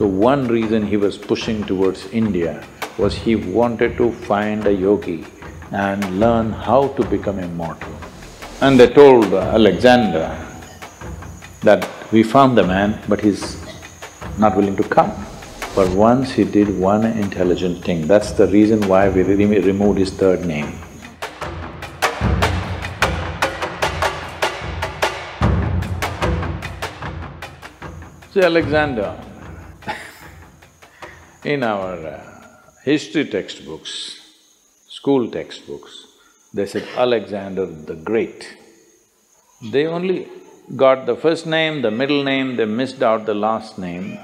So one reason he was pushing towards India was he wanted to find a yogi and learn how to become immortal. And they told Alexander that we found the man, but he's not willing to come. But once he did one intelligent thing, that's the reason why we removed his third name. See, Alexander, in our history textbooks, school textbooks, they said Alexander the Great. They only got the first name, the middle name, they missed out the last name.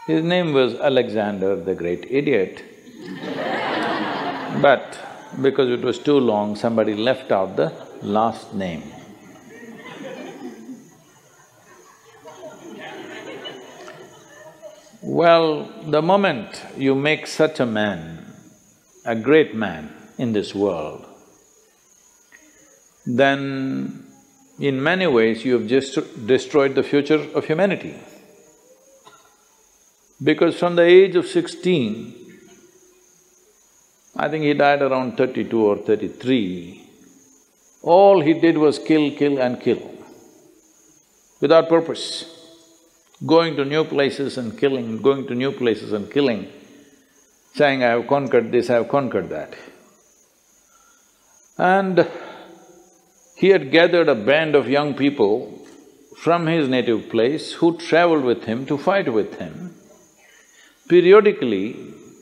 His name was Alexander the Great Idiot. But because it was too long, somebody left out the last name. Well, the moment you make such a man, a great man in this world, then in many ways you have just destroyed the future of humanity. Because from the age of 16, I think he died around 32 or 33, all he did was kill, kill and kill, without purpose. Going to new places and killing, going to new places and killing, saying, I have conquered this, I have conquered that. And he had gathered a band of young people from his native place who traveled with him to fight with him. Periodically,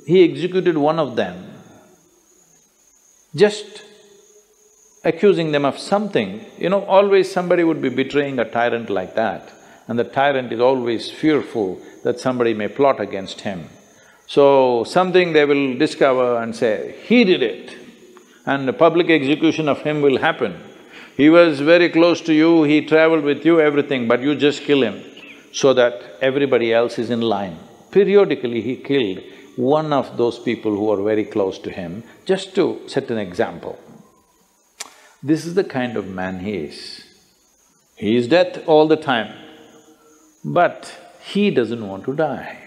he executed one of them, just accusing them of something. You know, always somebody would be betraying a tyrant like that, and the tyrant is always fearful that somebody may plot against him. So, something they will discover and say, he did it, and a public execution of him will happen. He was very close to you, he traveled with you, everything, but you just kill him so that everybody else is in line. Periodically, he killed one of those people who are very close to him, just to set an example. This is the kind of man he is. He is death all the time, but he doesn't want to die.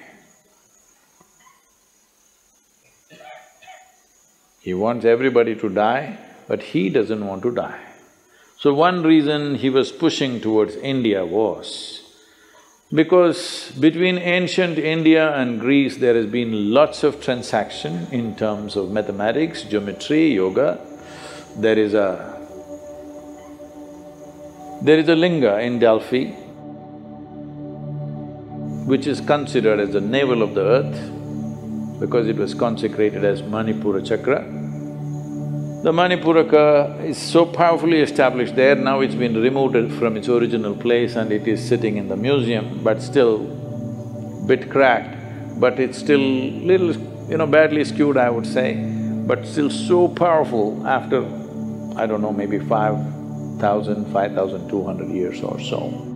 He wants everybody to die, but he doesn't want to die. So one reason he was pushing towards India was because between ancient India and Greece there has been lots of transaction in terms of mathematics, geometry, yoga. There is a linga in Delphi which is considered as the navel of the earth because it was consecrated as Manipura chakra. The Manipuraka is so powerfully established there, now it's been removed from its original place and it is sitting in the museum, but still bit cracked, but it's still little, badly skewed, I would say, but still so powerful after, I don't know, maybe 5,000, 5,200 years or so.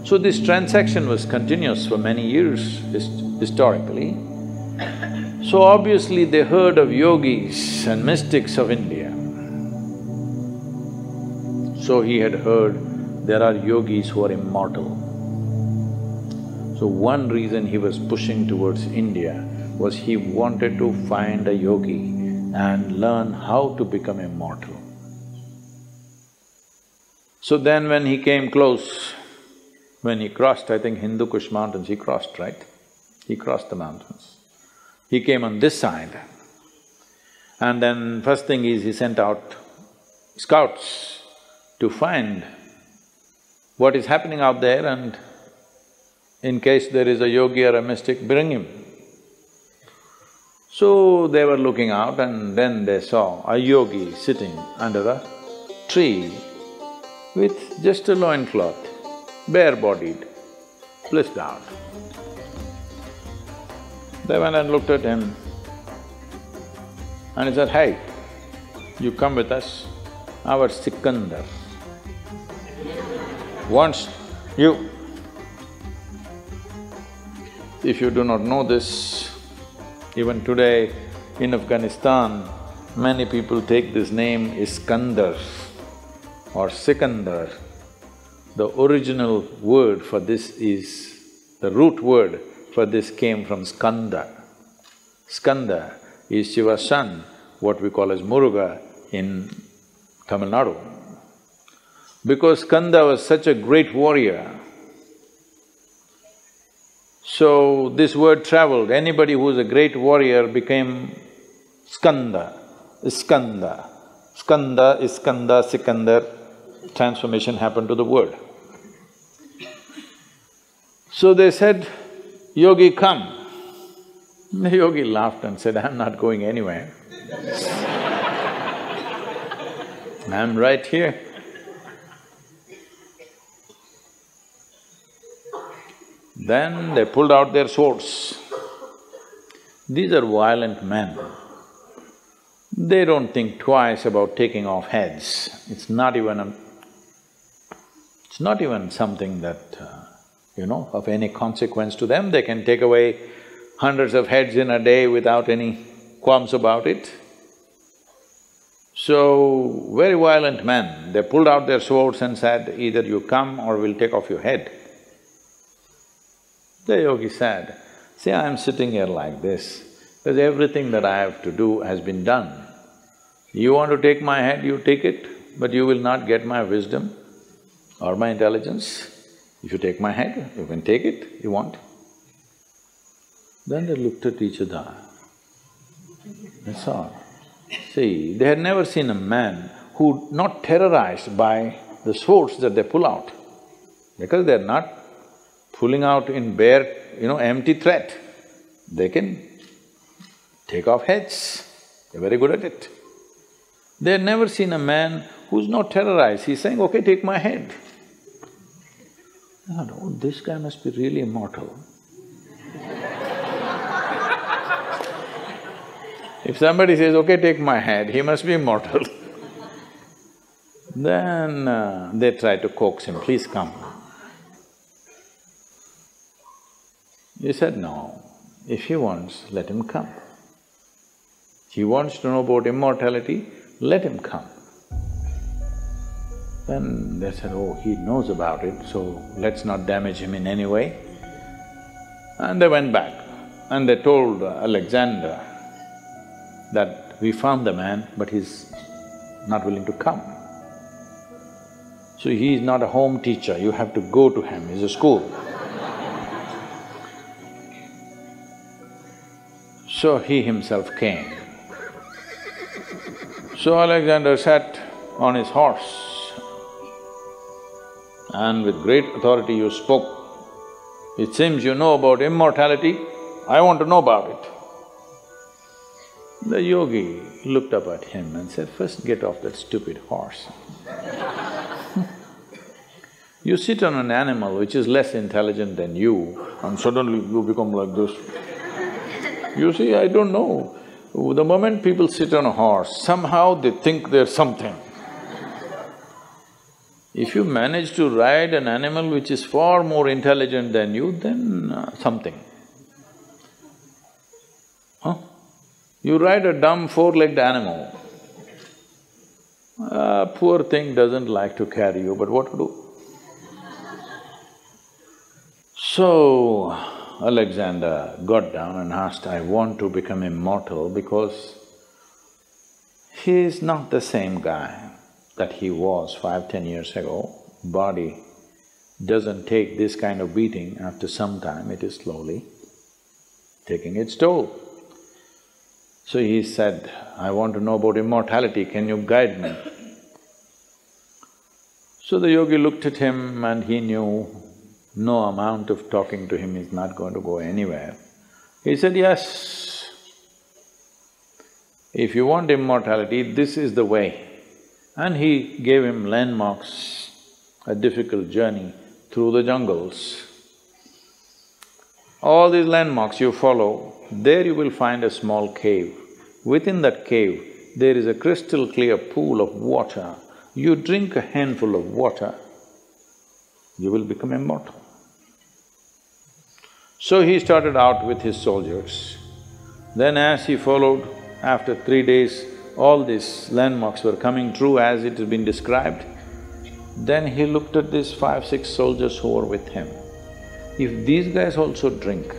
So this transaction was continuous for many years historically. So obviously they heard of yogis and mystics of India. So he had heard there are yogis who are immortal. So one reason he was pushing towards India was he wanted to find a yogi and learn how to become immortal. So then when he came close, when he crossed, I think Hindu Kush mountains, he crossed, right? He crossed the mountains. He came on this side, and then first thing is he sent out scouts to find what is happening out there and in case there is a yogi or a mystic, bring him. So they were looking out and then they saw a yogi sitting under a tree with just a loincloth, bare-bodied, blissed out. They went and looked at him and he said, hey, you come with us, our Sikandar wants you. If you do not know this, even today in Afghanistan, many people take this name Iskandar or Sikandar. The original word for this is The root word for this came from skanda. Skanda is Shiva's son, what we call as Muruga in Tamil Nadu. Because Skanda was such a great warrior, so this word traveled. Anybody who is a great warrior became Skanda, Iskanda. Skanda, Iskanda, Sikandar, transformation happened to the word. So they said, Yogi, come. The yogi laughed and said, I'm not going anywhere. I'm right here. Then they pulled out their swords. These are violent men. They don't think twice about taking off heads. It's not even something that, of any consequence to them. They can take away hundreds of heads in a day without any qualms about it. So, very violent men, they pulled out their swords and said, either you come or we'll take off your head. The yogi said, see, I'm sitting here like this, because everything that I have to do has been done. You want to take my head, you take it, but you will not get my wisdom or my intelligence. If you take my head, you can take it, you want. Then they looked at each other, that's all. See, they had never seen a man who not terrorized by the swords that they pull out, because they're not pulling out in bare, empty threat. They can take off heads, they're very good at it. They had never seen a man who's not terrorized, he's saying, okay, take my head. I thought, oh, this guy must be really immortal. If somebody says, okay, take my head, he must be immortal. Then they try to coax him, please come. He said, no, if he wants, let him come. He wants to know about immortality, let him come. Then they said, oh, he knows about it, so let's not damage him in any way. And they went back and they told Alexander that we found the man, but he's not willing to come. So he is not a home teacher, you have to go to him, he's a school. So he himself came. So Alexander sat on his horse and with great authority you spoke. It seems you know about immortality, I want to know about it. The yogi looked up at him and said, first get off that stupid horse. You sit on an animal which is less intelligent than you and suddenly you become like this. You see, I don't know. The moment people sit on a horse, somehow they think they're something. If you manage to ride an animal which is far more intelligent than you, then something. Huh? You ride a dumb four-legged animal. Poor thing doesn't like to carry you, but what to do? So, Alexander got down and asked, I want to become immortal because he is not the same guy that he was 5–10 years ago. Body doesn't take this kind of beating after some time, it is slowly taking its toll. So he said, I want to know about immortality, can you guide me? So the yogi looked at him and he knew no amount of talking to him is not going to go anywhere. He said, yes, if you want immortality, this is the way. And he gave him landmarks, a difficult journey through the jungles. All these landmarks you follow, there you will find a small cave. Within that cave, there is a crystal clear pool of water. You drink a handful of water, you will become immortal. So he started out with his soldiers. Then as he followed, after 3 days, all these landmarks were coming true as it has been described. Then he looked at these 5–6 soldiers who were with him if these guys also drink,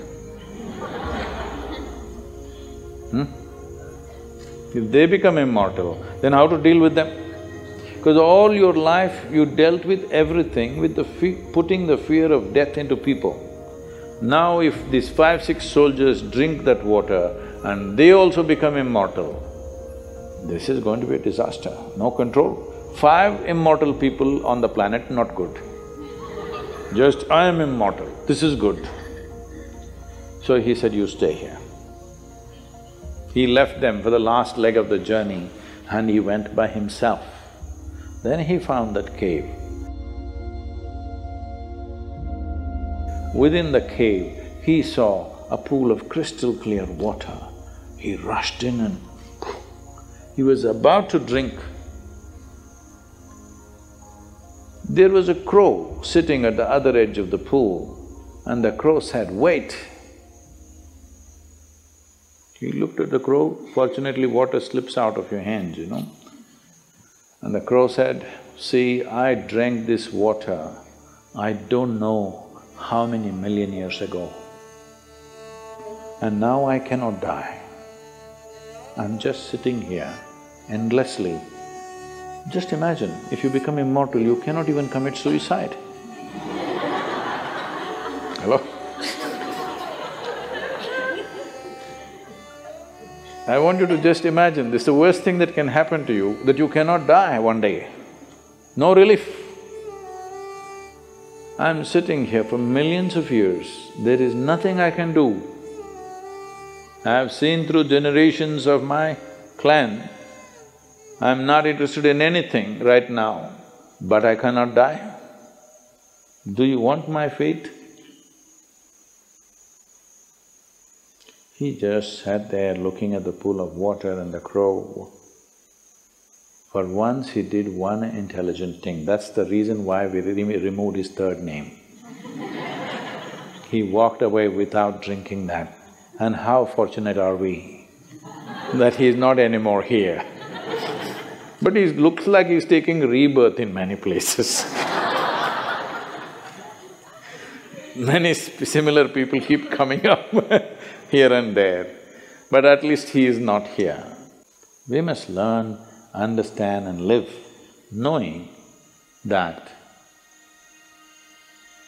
if they become immortal, then how to deal with them? Because all your life you dealt with everything with the putting the fear of death into people. Now if these 5-6 soldiers drink that water and they also become immortal, this is going to be a disaster, no control. 5 immortal people on the planet, not good. Just, I am immortal, this is good. So he said, you stay here. He left them for the last leg of the journey and he went by himself. Then he found that cave. Within the cave, he saw a pool of crystal clear water. He rushed in and he was about to drink. There was a crow sitting at the other edge of the pool and the crow said, wait. He looked at the crow, fortunately water slips out of your hands, you know. And the crow said, see, I drank this water, I don't know how many million years ago. And now I cannot die. I'm just sitting here endlessly. Just imagine, if you become immortal, you cannot even commit suicide. Hello? I want you to just imagine, this is the worst thing that can happen to you, that you cannot die one day. No relief. I'm sitting here for millions of years, there is nothing I can do. I have seen through generations of my clan, I'm not interested in anything right now, but I cannot die. Do you want my fate? He just sat there looking at the pool of water and the crow. For once he did one intelligent thing, that's the reason why we removed his third name. He walked away without drinking that. And how fortunate are we that he is not anymore here. But he looks like he's taking rebirth in many places. Many similar people keep coming up here and there, but at least he is not here. We must learn, understand and live knowing that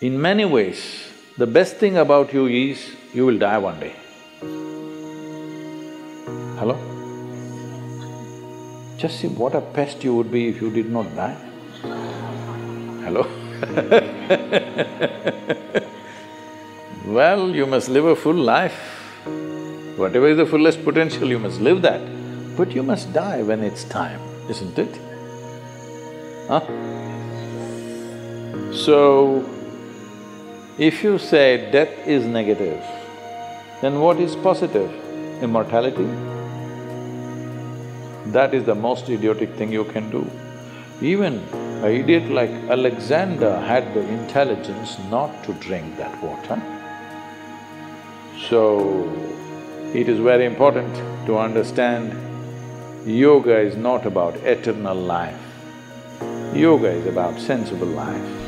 in many ways, the best thing about you is you will die one day. Hello? Just see what a pest you would be if you did not die. Hello? Well, you must live a full life. Whatever is the fullest potential, you must live that. But you must die when it's time, isn't it? Huh? So, if you say death is negative, then what is positive? Immortality? That is the most idiotic thing you can do. Even an idiot like Alexander had the intelligence not to drink that water. So, it is very important to understand yoga is not about eternal life. Yoga is about sensible life.